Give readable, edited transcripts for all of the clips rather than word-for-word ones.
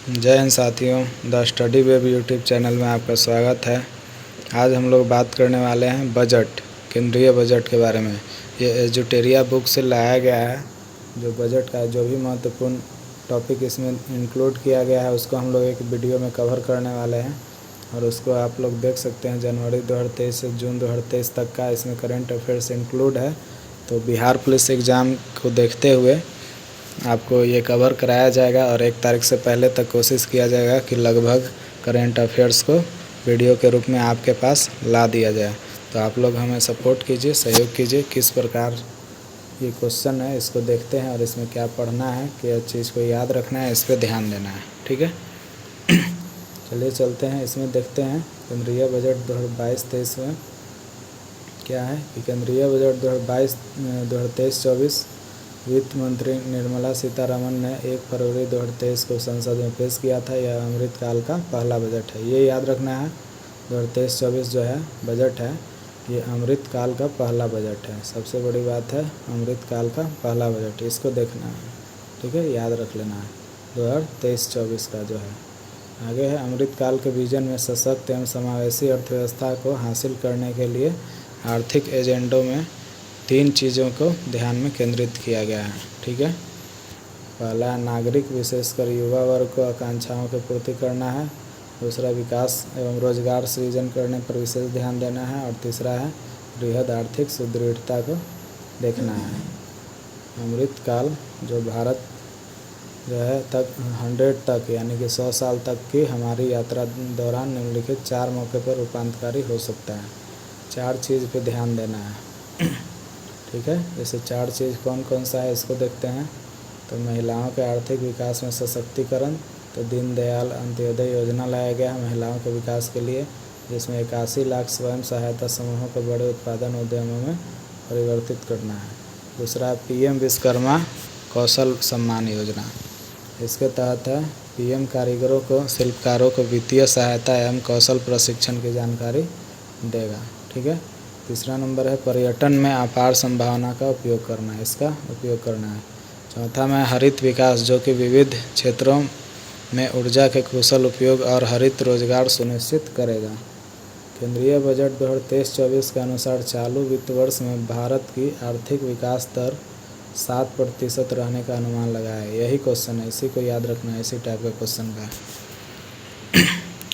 जय हिंद साथियों, the study web YouTube channel में आपका स्वागत है। आज हम लोग बात करने वाले हैं बजट, केंद्रीय बजट के बारे में। ये एजुटेरिया बुक से लाया गया है। जो बजट का जो भी महत्वपूर्ण टॉपिक इसमें इंक्लूड किया गया है उसको हम लोग एक वीडियो में कवर करने वाले हैं और उसको आप लोग देख सकते हैं। जनवरी 2023 से जून 2023 तक का इसमें करंट अफेयर्स इंक्लूड है। तो बिहार पुलिस एग्ज़ाम को देखते हुए आपको ये कवर कराया जाएगा और 1 तारीख से पहले तक कोशिश किया जाएगा कि लगभग करंट अफेयर्स को वीडियो के रूप में आपके पास ला दिया जाए। तो आप लोग हमें सपोर्ट कीजिए, सहयोग कीजिए। किस प्रकार ये क्वेश्चन है इसको देखते हैं और इसमें क्या पढ़ना है, क्या चीज़ को याद रखना है, इस पर ध्यान देना है। ठीक है, चलिए चलते हैं। इसमें देखते हैं केंद्रीय बजट 2022-23 में क्या है कि केंद्रीय बजट 2022-23-24 वित्त मंत्री निर्मला सीतारमण ने 1 फरवरी 2023 को संसद में पेश किया था। यह अमृतकाल का पहला बजट है। ये याद रखना है, 2023-24 जो है बजट है, ये अमृतकाल का पहला बजट है। सबसे बड़ी बात है अमृतकाल का पहला बजट, इसको देखना है। ठीक है, याद रख लेना है 2023-24 का जो है। आगे है अमृतकाल के विजन में सशक्त एवं समावेशी अर्थव्यवस्था को हासिल करने के लिए आर्थिक एजेंडों में 3 चीज़ों को ध्यान में केंद्रित किया गया है। ठीक है, पहला नागरिक विशेषकर युवा वर्ग को आकांक्षाओं की पूर्ति करना है। दूसरा विकास एवं रोजगार सृजन करने पर विशेष ध्यान देना है और तीसरा है बृहद आर्थिक सुदृढ़ता को देखना है। अमृतकाल जो भारत जो है तक 100 तक यानी कि 100 साल तक की हमारी यात्रा दौरान निम्नलिखित 4 मौके पर रूपांतरकारी हो सकता है। 4 चीज़ पे ध्यान देना है। ठीक है, जैसे 4 चीज़ कौन कौन सा है इसको देखते हैं। तो महिलाओं के आर्थिक विकास में सशक्तिकरण, तो दीनदयाल अंत्योदय योजना लाया गया है महिलाओं के विकास के लिए, जिसमें 81 लाख स्वयं सहायता समूहों को बड़े उत्पादन उद्यमों में परिवर्तित करना है। दूसरा PM विश्वकर्मा कौशल सम्मान योजना, इसके तहत है PM कारीगरों को, शिल्पकारों को वित्तीय सहायता एवं कौशल प्रशिक्षण की जानकारी देगा। ठीक है, तीसरा नंबर है पर्यटन में अपार संभावना का उपयोग करना, इसका उपयोग करना है। चौथा में हरित विकास, जो कि विविध क्षेत्रों में ऊर्जा के कुशल उपयोग और हरित रोजगार सुनिश्चित करेगा। केंद्रीय बजट 2023-24 के अनुसार चालू वित्त वर्ष में भारत की आर्थिक विकास दर 7% रहने का अनुमान लगाया है। यही क्वेश्चन है, इसी को याद रखना है, इसी टाइप का क्वेश्चन का।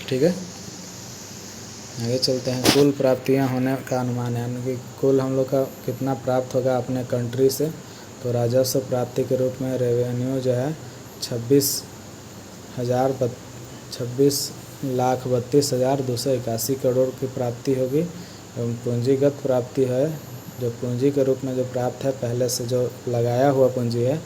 ठीक है, आगे चलते हैं। कुल प्राप्तियां होने का अनुमान है, यानी कि कुल हम लोग का कितना प्राप्त होगा अपने कंट्री से। तो राजस्व प्राप्ति के रूप में रेवेन्यू जो है 26,32,281 करोड़ की प्राप्ति होगी। एवं पूंजीगत प्राप्ति है, जो पूंजी के रूप में जो प्राप्त है, पहले से जो लगाया हुआ पूंजी है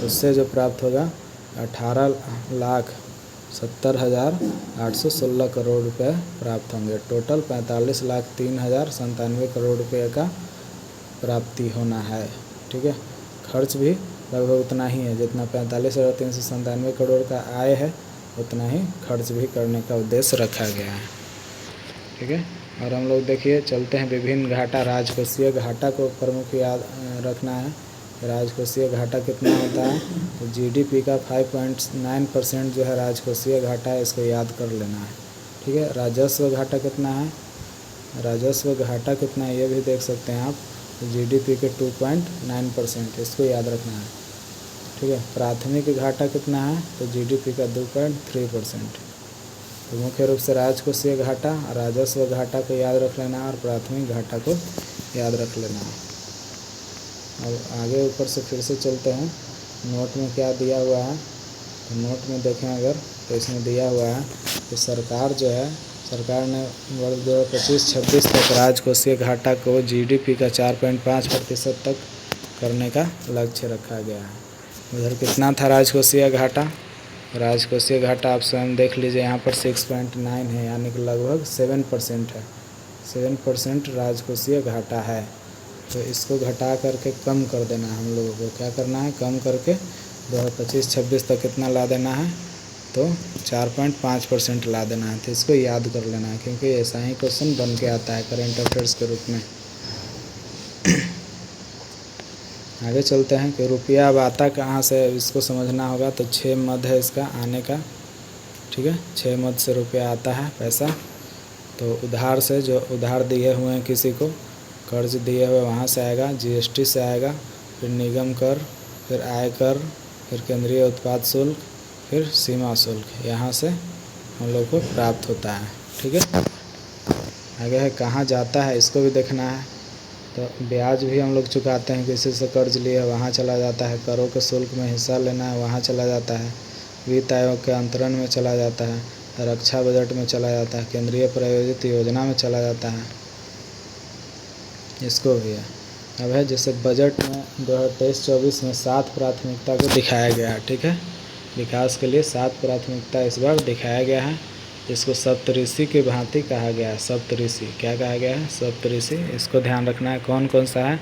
उससे जो प्राप्त होगा 18,70,816 करोड़ रुपए प्राप्त होंगे। टोटल 45,03,097 करोड़ रुपए का प्राप्ति होना है। ठीक है, खर्च भी लगभग उतना ही है, जितना 45,397 करोड़ का आय है उतना ही खर्च भी करने का उद्देश्य रखा गया है। ठीक है, और हम लोग देखिए चलते हैं विभिन्न घाटा। राजकोषीय घाटा को प्रमुख याद रखना है। राजकोषीय घाटा कितना होता है, तो GDP का 5.9% जो है राजकोषीय घाटा है, इसको याद कर लेना है। ठीक है, राजस्व घाटा कितना है, राजस्व घाटा कितना है ये भी देख सकते हैं आप। तो GDP के 2.9%, इसको याद रखना है। ठीक है, प्राथमिक घाटा कितना है, तो GDP का 2.3%। तो मुख्य रूप से राजकोषीय घाटा, राजस्व घाटा को याद रख लेना है और प्राथमिक घाटा को याद रख लेना है। अब आगे ऊपर से फिर से चलते हैं, नोट में क्या दिया हुआ है। तो नोट में देखें अगर, तो इसमें दिया हुआ है कि सरकार जो है, सरकार ने वर्ष 2025-26 तक राजकोषीय घाटा को GDP का 4.5% तक करने का लक्ष्य रखा गया है। उधर कितना था राजकोषीय घाटा, राजकोषीय घाटा आप स्वयं देख लीजिए, यहाँ पर 6.9 है, यानी कि लगभग 7% है। 7% राजकोषीय घाटा है। तो इसको घटा करके कम कर देना है हम लोगों को। क्या करना है, कम करके 2025-26 तक कितना ला देना है, तो 4.5% ला देना है। तो इसको याद कर लेना है, क्योंकि ऐसा ही क्वेश्चन बन के आता है करेंट अफेयर्स के रूप में। आगे चलते हैं कि रुपया अब आता कहाँ से, इसको समझना होगा। तो 6 मद है इसका आने का। ठीक है। 6 मद से रुपया आता है पैसा, तो उधार से जो उधार दिए हुए हैं किसी को, कर्ज दिए हुए वहाँ से आएगा, जीएसटी से आएगा, फिर निगम कर, फिर आय कर, फिर केंद्रीय उत्पाद शुल्क, फिर सीमा शुल्क, यहाँ से हम लोग को प्राप्त होता है। ठीक है। आगे है कहाँ जाता है, इसको भी देखना है। तो ब्याज भी हम लोग चुकाते हैं, किसी से कर्ज लिए वहाँ चला जाता है, करों के शुल्क में हिस्सा लेना है वहाँ चला जाता है, वित्त आयोग के अंतरण में चला जाता है, रक्षा बजट में चला जाता है, केंद्रीय प्रायोजित योजना में चला जाता है, इसको भी है। अब है जैसे बजट में 2023-24 में 7 प्राथमिकता को दिखाया गया है। ठीक है। विकास के लिए 7 प्राथमिकता इस बार दिखाया गया है, इसको सप्तऋषि की भांति कहा गया है। सप्तऋषि क्या कहा गया है? सप्तऋषि। इसको ध्यान रखना है कौन कौन सा है।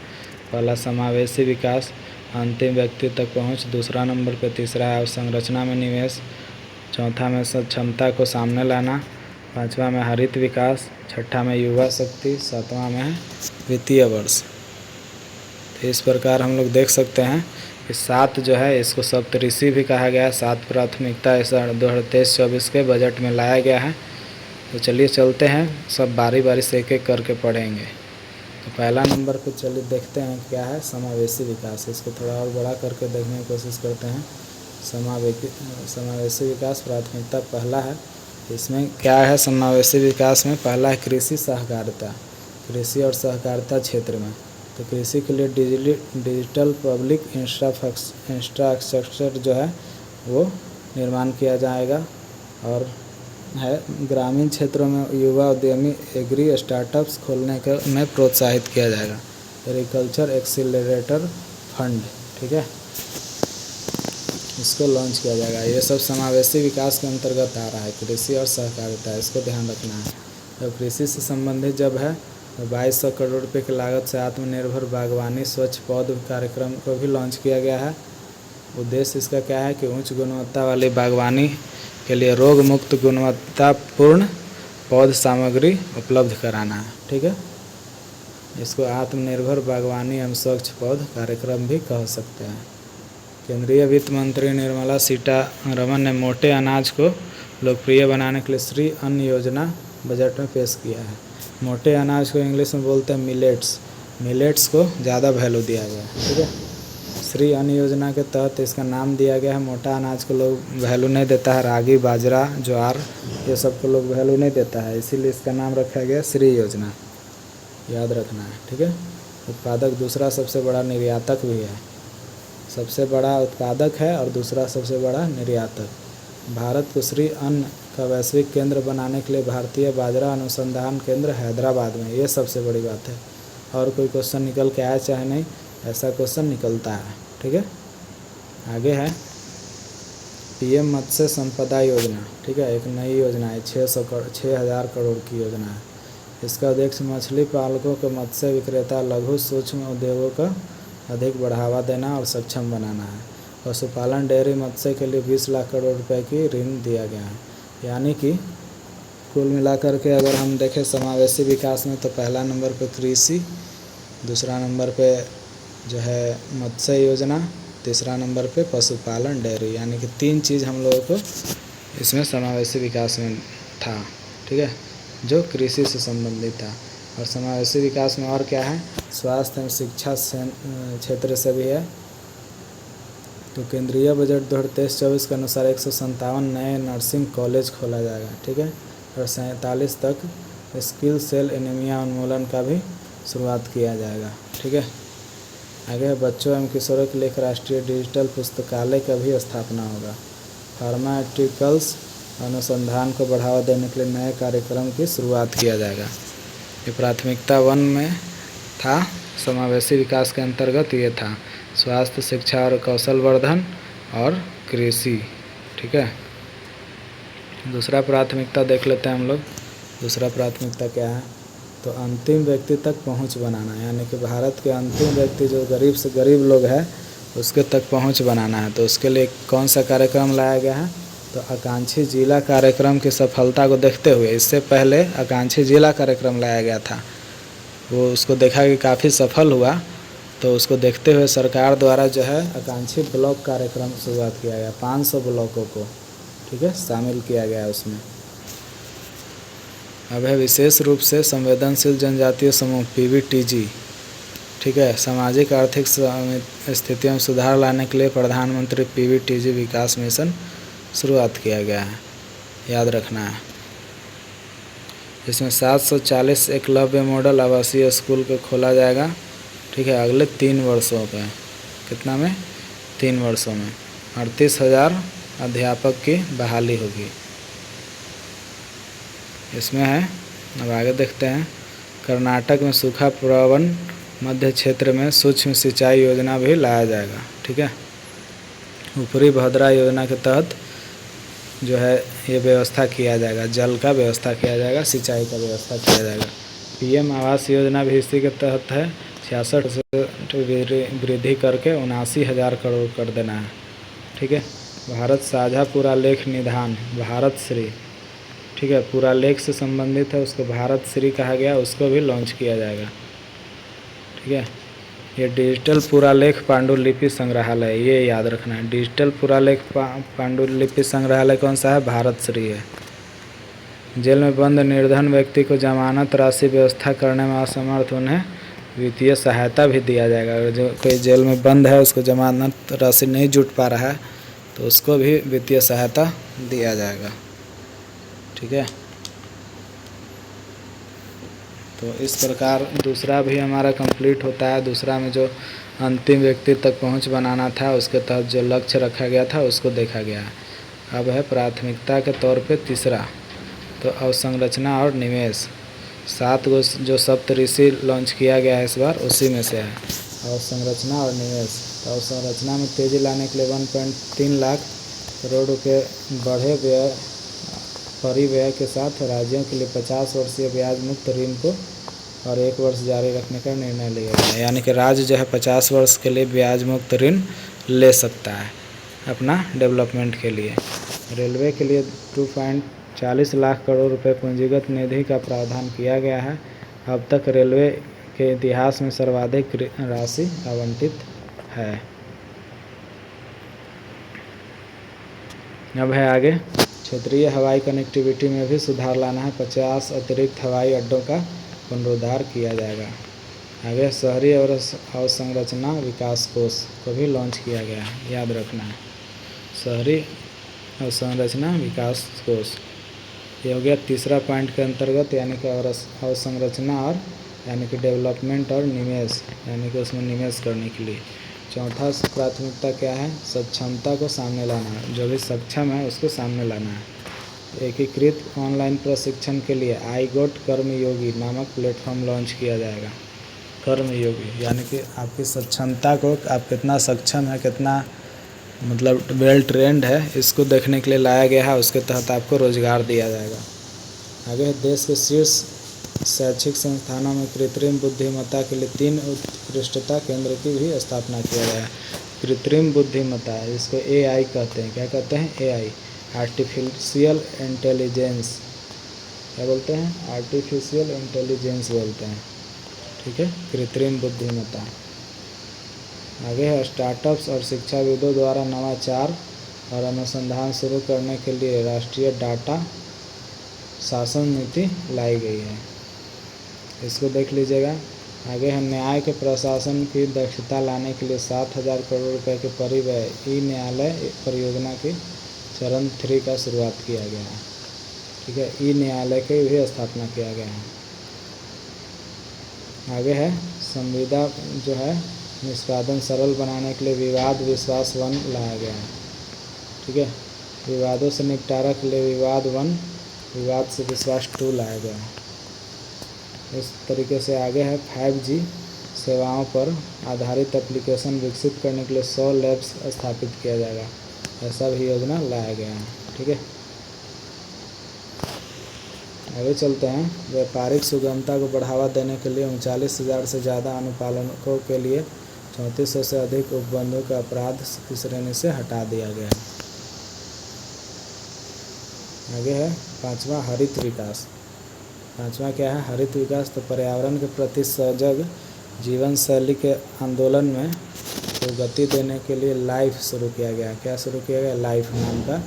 पहला समावेशी विकास, अंतिम व्यक्ति तक पहुंच, दूसरा नंबर पे तीसरा है अवसंरचना में निवेश, चौथा में क्षमता को सामने लाना, पांचवा में हरित विकास, छठा में युवा शक्ति, सातवां में है वित्तीय वर्ष। तो इस प्रकार हम लोग देख सकते हैं कि 7 जो है इसको सप्तऋषि भी कहा गया है। 7 प्राथमिकता इस 2023-24 के बजट में लाया गया है। तो चलिए चलते हैं, सब बारी बारी से एक एक करके पढ़ेंगे। तो पहला नंबर पे चलिए देखते हैं क्या है, समावेशी विकास। इसको थोड़ा और बड़ा करके देखने की कोशिश करते हैं। समावेशी विकास प्राथमिकता पहला है। इसमें क्या है समावेशी विकास में? पहला है कृषि सहकारिता, कृषि और सहकारिता क्षेत्र में। तो कृषि के लिए डिजिटल पब्लिक इंफ्रास्ट्रक्चर जो है वो निर्माण किया जाएगा। और है ग्रामीण क्षेत्रों में युवा उद्यमी एग्री स्टार्टअप्स खोलने के में प्रोत्साहित किया जाएगा। एग्रीकल्चर एक्सीलरेटर फंड, ठीक है, इसको लॉन्च किया जाएगा। ये सब समावेशी विकास के अंतर्गत आ रहा है, कृषि और सहकारिता, इसको ध्यान रखना है। जब कृषि से संबंधित जब है 2200 करोड़ रुपये की लागत से आत्मनिर्भर बागवानी स्वच्छ पौध कार्यक्रम को भी लॉन्च किया गया है। उद्देश्य इसका क्या है कि उच्च गुणवत्ता वाली बागवानी के लिए रोग मुक्त गुणवत्तापूर्ण पौध सामग्री उपलब्ध कराना है। ठीक है। इसको आत्मनिर्भर बागवानी एवं स्वच्छ पौध कार्यक्रम भी कह सकते हैं। केंद्रीय वित्त मंत्री निर्मला सीतारमण ने मोटे अनाज को लोकप्रिय बनाने के लिए श्री अन्न योजना बजट में पेश किया है। मोटे अनाज को इंग्लिश में बोलते हैं मिलेट्स, मिलेट्स को ज़्यादा वैल्यू दिया गया है। ठीक है। श्री अन्न योजना के तहत इसका नाम दिया गया है। मोटा अनाज को लोग वैल्यू नहीं देता है, रागी, बाजरा, ज्वार, ये सब को लोग वैल्यू नहीं देता है, इसीलिए इसका नाम रखा गया श्री योजना, याद रखना है। ठीक है। उत्पादक दूसरा सबसे बड़ा निर्यातक भी है, सबसे बड़ा उत्पादक है और दूसरा सबसे बड़ा निर्यातक। भारत को श्री अन्न का वैश्विक केंद्र बनाने के लिए भारतीय बाजरा अनुसंधान केंद्र हैदराबाद में, ये सबसे बड़ी बात है। और कोई क्वेश्चन निकल के आया चाहे नहीं, ऐसा क्वेश्चन निकलता है। ठीक है। आगे है पीएम मत्स्य संपदा योजना। ठीक है, एक नई योजना है, 6,000 करोड़ की योजना है। इसका उद्देश्य मछली पालकों को मत्स्य विक्रेता, लघु सूक्ष्म उद्योगों का अधिक बढ़ावा देना और सक्षम बनाना है। पशुपालन, डेयरी, मत्स्य के लिए 20 लाख करोड़ रुपए की ऋण दिया गया है। यानी कि कुल मिलाकर के अगर हम देखें समावेशी विकास में, तो पहला नंबर पे कृषि, दूसरा नंबर पे जो है मत्स्य योजना, तीसरा नंबर पे पशुपालन, डेयरी, यानी कि 3 चीज़ हम लोगों को इसमें समावेशी विकास में था। ठीक है, जो कृषि से संबंधित था। और समावेशी विकास में और क्या है, स्वास्थ्य एवं शिक्षा क्षेत्र से भी है। तो केंद्रीय बजट 2023-24 के अनुसार 157 नए नर्सिंग कॉलेज खोला जाएगा। ठीक है। और 47 तक स्किल सेल एनीमिया उन्मूलन का भी शुरुआत किया जाएगा। ठीक है। आगे बच्चों एवं किशोरों के लिए एक राष्ट्रीय डिजिटल पुस्तकालय का भी स्थापना होगा। फार्मास्यूटिकल्स अनुसंधान को बढ़ावा देने के लिए नए कार्यक्रम की शुरुआत किया जाएगा। ये प्राथमिकता 1 में था, समावेशी विकास के अंतर्गत ये था, स्वास्थ्य, शिक्षा और कौशल वर्धन और कृषि। ठीक है। दूसरा प्राथमिकता देख लेते हैं हम लोग। दूसरा प्राथमिकता क्या है, तो अंतिम व्यक्ति तक पहुंच बनाना, यानी कि भारत के अंतिम व्यक्ति जो गरीब से गरीब लोग हैं उसके तक पहुंच बनाना है। तो उसके लिए कौन सा कार्यक्रम लाया गया है, तो आकांक्षी जिला कार्यक्रम की सफलता को देखते हुए, इससे पहले आकांक्षी जिला कार्यक्रम लाया गया था, वो उसको देखा कि काफ़ी सफल हुआ, तो उसको देखते हुए सरकार द्वारा जो है आकांक्षी ब्लॉक कार्यक्रम शुरुआत किया गया। 500 ब्लॉकों को ठीक है, शामिल किया गया है उसमें। अब है विशेष रूप से संवेदनशील जनजातीय समूह PVTG, ठीक है, सामाजिक आर्थिक स्थितियों में सुधार लाने के लिए प्रधानमंत्री PVTG विकास मिशन शुरुआत किया गया है, याद रखना है। इसमें 740 एकलव्य मॉडल आवासीय स्कूल को खोला जाएगा, ठीक है, अगले 3 वर्षों में। कितना में? 3 वर्षों में 38,000 अध्यापक की बहाली होगी। इसमें है, अब आगे देखते हैं, कर्नाटक में सूखा प्रवण मध्य क्षेत्र में सूक्ष्म सिंचाई योजना भी लाया जाएगा, ठीक है। ऊपरी भद्रा योजना के तहत जो है ये व्यवस्था किया जाएगा, जल का व्यवस्था किया जाएगा, सिंचाई का व्यवस्था किया जाएगा। PM आवास योजना भी इसी के तहत है, 66 से वृद्धि करके 79,000 करोड़ कर देना है, ठीक है। भारत साझा पुरालेख निधान, भारत श्री, ठीक है, पुरालेख से संबंधित है, उसको भारत श्री कहा गया, उसको भी लॉन्च किया जाएगा, ठीक है। ये डिजिटल पुरालेख पांडुलिपि संग्रहालय, ये याद रखना है। डिजिटल पुरालेख पांडुलिपि संग्रहालय कौन सा है? भारत श्री है। जेल में बंद निर्धन व्यक्ति को जमानत राशि व्यवस्था करने में असमर्थ उन्हें वित्तीय सहायता भी दिया जाएगा। अगर जो कोई जेल में बंद है, उसको जमानत राशि नहीं जुट पा रहा है, तो उसको भी वित्तीय सहायता दिया जाएगा, ठीक है। तो इस प्रकार दूसरा भी हमारा कंप्लीट होता है। दूसरा में जो अंतिम व्यक्ति तक पहुंच बनाना था, उसके तहत जो लक्ष्य रखा गया था, उसको देखा गया है। अब है प्राथमिकता के तौर पे तीसरा, तो अवसंरचना और निवेश। 7 गो जो सप्तऋषि लॉन्च किया गया है इस बार, उसी में से है अवसंरचना और निवेश। तो अवसंरचना में तेज़ी लाने के लिए 1.3 लाख करोड़ रुपये बढ़े व्यय परिव्यय के साथ राज्यों के लिए 50 वर्षीय ब्याज मुक्त ऋण को और 1 वर्ष जारी रखने का निर्णय लिया गया है। यानी कि राज्य जो है 50 वर्ष के लिए ब्याज मुक्त ऋण ले सकता है अपना डेवलपमेंट के लिए। रेलवे के लिए 2.40 लाख करोड़ रुपए पूंजीगत निधि का प्रावधान किया गया है। अब तक रेलवे के इतिहास में सर्वाधिक राशि आवंटित है। अब है आगे, क्षेत्रीय हवाई कनेक्टिविटी में भी सुधार लाना है। 50 अतिरिक्त हवाई अड्डों का पुनरुद्धार किया जाएगा। आगे शहरी और अवसंरचना विकास कोष को भी लॉन्च किया गया है, याद रखना है। शहरी अवसंरचना विकास कोष ये हो गया तीसरा पॉइंट के अंतर्गत, यानी कि अवसंरचना और यानी कि डेवलपमेंट और निवेश, यानी कि उसमें निवेश करने के लिए। चौथा प्राथमिकता क्या है? सक्षमता को सामने लाना है। जो भी सक्षम है उसको सामने लाना है। एकीकृत ऑनलाइन प्रशिक्षण के लिए iGOT कर्मयोगी नामक प्लेटफॉर्म लॉन्च किया जाएगा। कर्मयोगी यानी कि आपकी सक्षमता को, आप कितना सक्षम है, कितना मतलब वेल ट्रेंड है, इसको देखने के लिए लाया गया है। उसके तहत आपको रोजगार दिया जाएगा। आगे देश के शीर्ष शैक्षिक संस्थानों में कृत्रिम बुद्धिमत्ता के लिए 3 उत्कृष्टता केंद्र की भी स्थापना किया गया है। कृत्रिम बुद्धिमत्ता, इसको AI कहते हैं। क्या कहते हैं? AI, artificial intelligence. क्या बोलते हैं? आर्टिफिशियल इंटेलिजेंस बोलते हैं, ठीक है, कृत्रिम बुद्धिमत्ता। आगे है स्टार्टअप्स और शिक्षाविदों द्वारा नवाचार और अनुसंधान शुरू करने के लिए राष्ट्रीय डाटा शासन नीति लाई गई है। इसको देख लीजिएगा। आगे है न्याय के प्रशासन की दक्षता लाने के लिए 7,000 करोड़ रुपए के परिव्यय ई-न्यायालय परियोजना की चरण 3 का शुरुआत किया गया है, ठीक है। ई-न्यायालय की भी स्थापना किया गया है। आगे है संविदा जो है निष्पादन सरल बनाने के लिए विवाद विश्वास वन लाया गया है, ठीक है। विवादों से निपटारा के लिए विवाद वन, विवाद से विश्वास 2 लाया गया है। इस तरीके से आगे है 5G सेवाओं पर आधारित एप्लीकेशन विकसित करने के लिए 100 लैब्स स्थापित किया जाएगा। ऐसा भी योजना लाया गया है, ठीक है। आगे चलते हैं। व्यापारिक सुगमता को बढ़ावा देने के लिए 39,000 से ज़्यादा अनुपालकों के लिए 3400 से अधिक उपबंधों का अपराध की श्रेणी से हटा दिया गया है। आगे है 5वां हरित विकास। 5वां क्या है? हरित विकास। तो पर्यावरण के प्रति सजग जीवन शैली के आंदोलन में तो गति देने के लिए लाइफ शुरू किया गया। क्या शुरू किया गया? लाइफ नाम का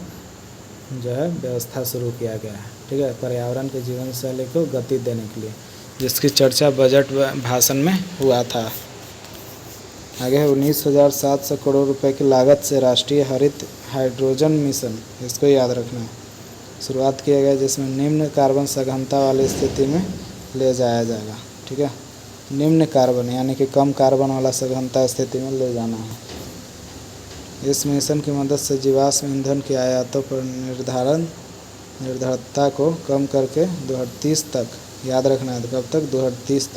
जो है व्यवस्था शुरू किया गया है, ठीक है, पर्यावरण के जीवन शैली को गति देने के लिए, जिसकी चर्चा बजट भाषण में हुआ था। आगे है 19,700 करोड़ रुपए की लागत से राष्ट्रीय हरित हाइड्रोजन मिशन, इसको याद रखना है, शुरुआत किया गया, जिसमें निम्न कार्बन सघनता वाली स्थिति में ले जाया जाएगा, ठीक है, निम्न कार्बन यानी कि कम कार्बन वाला सघनता स्थिति में ले जाना है। इस मिशन की मदद से जीवाश्म ईंधन की आयातों पर निर्भरता को कम करके 2030 तक, याद रखना है, कब तक, 2030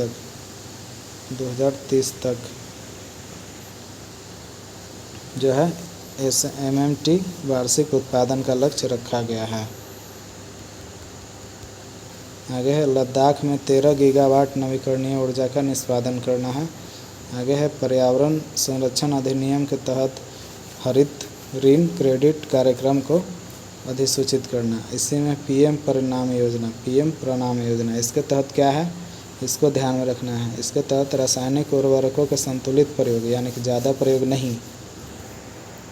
तक जो है SMMT वार्षिक उत्पादन का लक्ष्य रखा गया है। आगे है लद्दाख में 13 गीगावाट नवीकरणीय ऊर्जा का निष्पादन करना है। आगे है पर्यावरण संरक्षण अधिनियम के तहत हरित ऋण क्रेडिट कार्यक्रम को अधिसूचित करना। इसी में PM प्रणाम योजना, इसके तहत क्या है, इसको ध्यान में रखना है। इसके तहत रासायनिक उर्वरकों के संतुलित प्रयोग यानी कि ज़्यादा प्रयोग नहीं,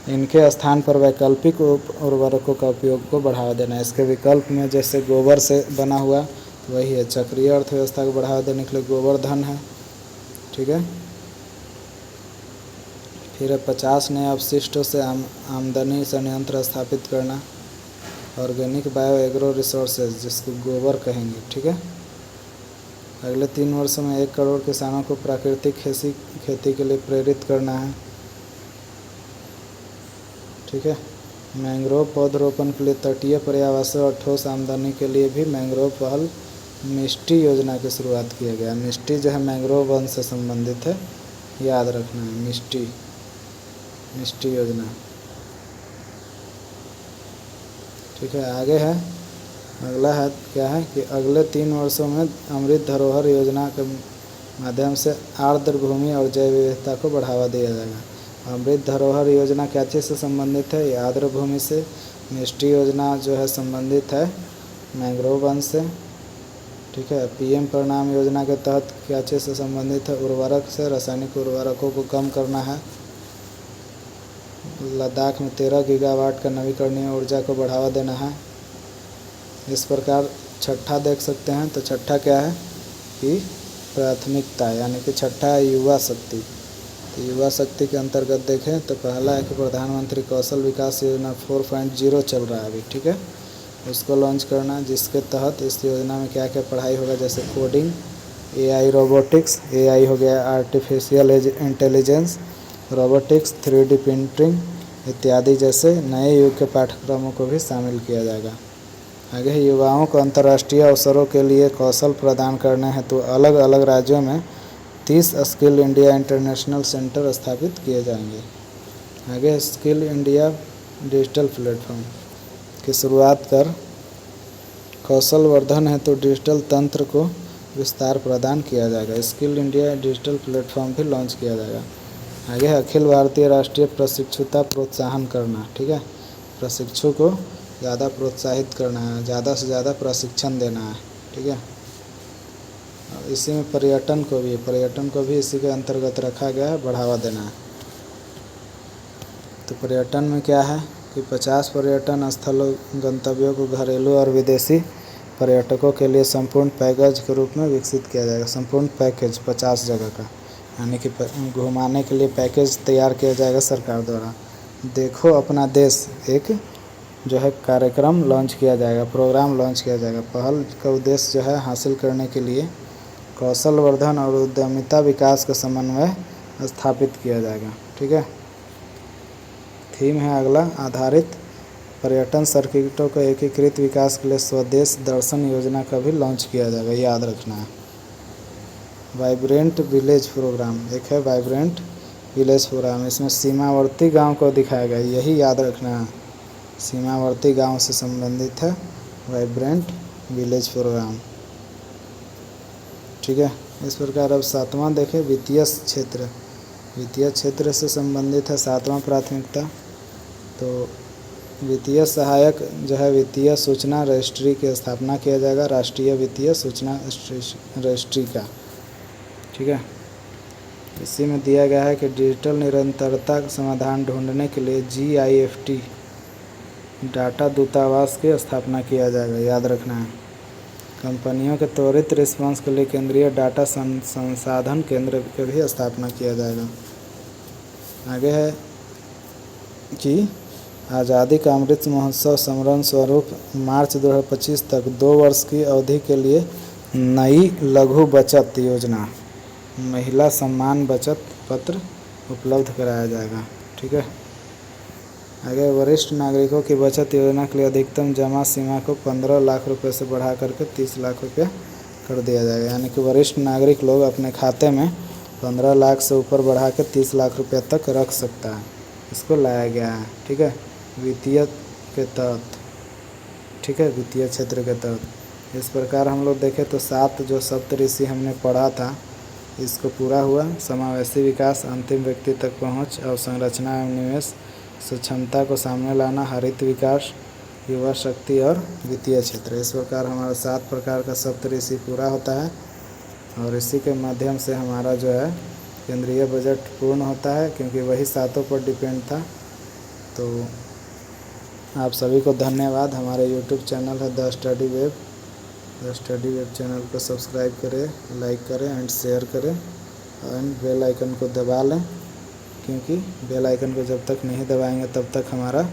इनके स्थान पर वैकल्पिक उर्वरकों का उपयोग को बढ़ावा देना। इसके विकल्प में जैसे गोबर से बना हुआ वही है, चक्रीय अर्थव्यवस्था को बढ़ावा देने के लिए गोवर्धन है, ठीक है। फिर 50 नए अवशिष्टों से आमदनी संयंत्र स्थापित करना। ऑर्गेनिक बायो एग्रो रिसोर्सेज, जिसको गोबर कहेंगे, ठीक है। अगले 3 वर्षों में 1 करोड़ किसानों को प्राकृतिक खेती के लिए प्रेरित करना है, ठीक है। मैंग्रोव पौधरोपण के लिए तटीय पर्यावासों और ठोस आमदनी के लिए भी मैंग्रोव पहल मिष्टी योजना की शुरुआत किया गया। मिष्टी जो है मैंग्रोव वन से संबंधित है, याद रखना है, मिष्टी योजना, ठीक है। आगे है, अगला है क्या है कि अगले 3 वर्षों में अमृत धरोहर योजना के माध्यम से आर्द्र भूमि और जैव विविधता को बढ़ावा दिया जाएगा। अमृत धरोहर योजना क्या चीज़ से संबंधित है, आर्द्र भूमि से। मिष्टी योजना जो है संबंधित है मैंग्रोव वन से, ठीक है। PM प्रणाम योजना के तहत क्या चीज़ से संबंधित है, उर्वरक से, रासायनिक उर्वरकों को कम करना है। लद्दाख में 13 गीगावाट का नवीकरणीय ऊर्जा को बढ़ावा देना है। इस प्रकार छठा देख सकते हैं, तो छठा क्या है कि प्राथमिकता यानी कि छठा है युवा शक्ति। तो युवा शक्ति के अंतर्गत देखें तो पहला है कि प्रधानमंत्री कौशल विकास योजना 4.0 चल रहा है अभी, ठीक है, उसको लॉन्च करना, जिसके तहत इस योजना में क्या क्या पढ़ाई होगा, जैसे कोडिंग, AI रोबोटिक्स, AI हो गया artificial intelligence, robotics, 3D printing इत्यादि जैसे नए युग के पाठ्यक्रमों को भी शामिल किया जाएगा। आगे युवाओं को अंतर्राष्ट्रीय अवसरों के लिए कौशल प्रदान करने हेतु अलग अलग राज्यों में 30 स्किल इंडिया इंटरनेशनल सेंटर स्थापित किए जाएंगे। आगे स्किल इंडिया डिजिटल प्लेटफॉर्म की शुरुआत कर कौशल वर्धन हेतु डिजिटल तंत्र को विस्तार प्रदान किया जाएगा। स्किल इंडिया डिजिटल प्लेटफॉर्म भी लॉन्च किया जाएगा। आगे अखिल भारतीय राष्ट्रीय प्रशिक्षुता प्रोत्साहन करना, ठीक है, प्रशिक्षु को ज़्यादा प्रोत्साहित करना है, ज़्यादा से ज़्यादा प्रशिक्षण देना है, ठीक है। इसी में पर्यटन को भी इसी के अंतर्गत रखा गया है, बढ़ावा देना है। तो पर्यटन में क्या है कि 50 पर्यटन स्थलों गंतव्यों को घरेलू और विदेशी पर्यटकों के लिए संपूर्ण पैकेज के रूप में विकसित किया जाएगा। संपूर्ण पैकेज 50 जगह का, यानी कि घुमाने के लिए पैकेज तैयार किया जाएगा सरकार द्वारा। देखो अपना देश एक जो है कार्यक्रम लॉन्च किया जाएगा, प्रोग्राम लॉन्च किया जाएगा। पहल का उद्देश्य जो है हासिल करने के लिए कौशल वर्धन और उद्यमिता विकास का समन्वय स्थापित किया जाएगा, ठीक है। थीम है अगला आधारित पर्यटन सर्किटों का एकीकृत विकास के लिए स्वदेश दर्शन योजना का भी लॉन्च किया जाएगा, याद रखना है। वाइब्रेंट विलेज प्रोग्राम, एक है वाइब्रेंट विलेज प्रोग्राम, इसमें सीमावर्ती गांव को दिखाया गया, यही याद रखना है, सीमावर्ती गांव से संबंधित है वाइब्रेंट विलेज प्रोग्राम, ठीक है। इस प्रकार अब 7वां देखें, वित्तीय क्षेत्र से संबंधित है 7वां प्राथमिकता। तो वित्तीय सहायक जो है वित्तीय सूचना रजिस्ट्री की स्थापना किया जाएगा, राष्ट्रीय वित्तीय सूचना रजिस्ट्री का, ठीक है। इसी में दिया गया है कि डिजिटल निरंतरता समाधान ढूंढने के लिए GIFT डाटा दूतावास की स्थापना किया जाएगा, याद रखना है। कंपनियों के त्वरित रिस्पांस के लिए केंद्रीय डाटा संसाधन केंद्र की भी स्थापना किया जाएगा। आगे है कि आज़ादी का अमृत महोत्सव स्मरण स्वरूप मार्च 2025 तक 2 वर्ष की अवधि के लिए नई लघु बचत योजना महिला सम्मान बचत पत्र उपलब्ध कराया जाएगा। ठीक है। आगे वरिष्ठ नागरिकों की बचत योजना के लिए अधिकतम जमा सीमा को 15 लाख रुपए से बढ़ा करके 30 लाख रुपये कर दिया जाएगा। यानी कि वरिष्ठ नागरिक लोग अपने खाते में 15 लाख से ऊपर बढ़ा के 30 लाख रुपये तक रख सकता है, इसको लाया गया है। ठीक है, वित्तीय के तहत, ठीक है, वित्तीय क्षेत्र के तहत। इस प्रकार हम लोग देखें तो 7 जो सप्तऋषि हमने पढ़ा था इसको पूरा हुआ। समावेशी विकास, अंतिम व्यक्ति तक पहुंच, अवसंरचना एवं निवेश, सक्षमता को सामने लाना, हरित विकास, युवा शक्ति और वित्तीय क्षेत्र। इस प्रकार हमारा 7 प्रकार का सप्तऋषि पूरा होता है और इसी के माध्यम से हमारा जो है केंद्रीय बजट पूर्ण होता है, क्योंकि वही 7 पर डिपेंड था। तो आप सभी को धन्यवाद। हमारे YouTube चैनल है द स्टडी वेब चैनल को सब्सक्राइब करें, लाइक करें एंड शेयर करें एंड बेल आइकन को दबा लें, क्योंकि बेल आइकन को जब तक नहीं दबाएंगे तब तक हमारा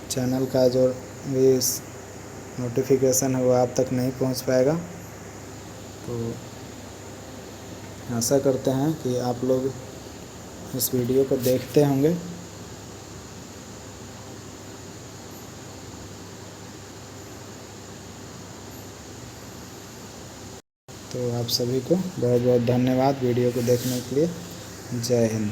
चैनल का जो भी नोटिफिकेशन है वो आप तक नहीं पहुंच पाएगा। तो आशा करते हैं कि आप लोग इस वीडियो को देखते होंगे। तो आप सभी को बहुत बहुत धन्यवाद वीडियो को देखने के लिए। जय हिंद।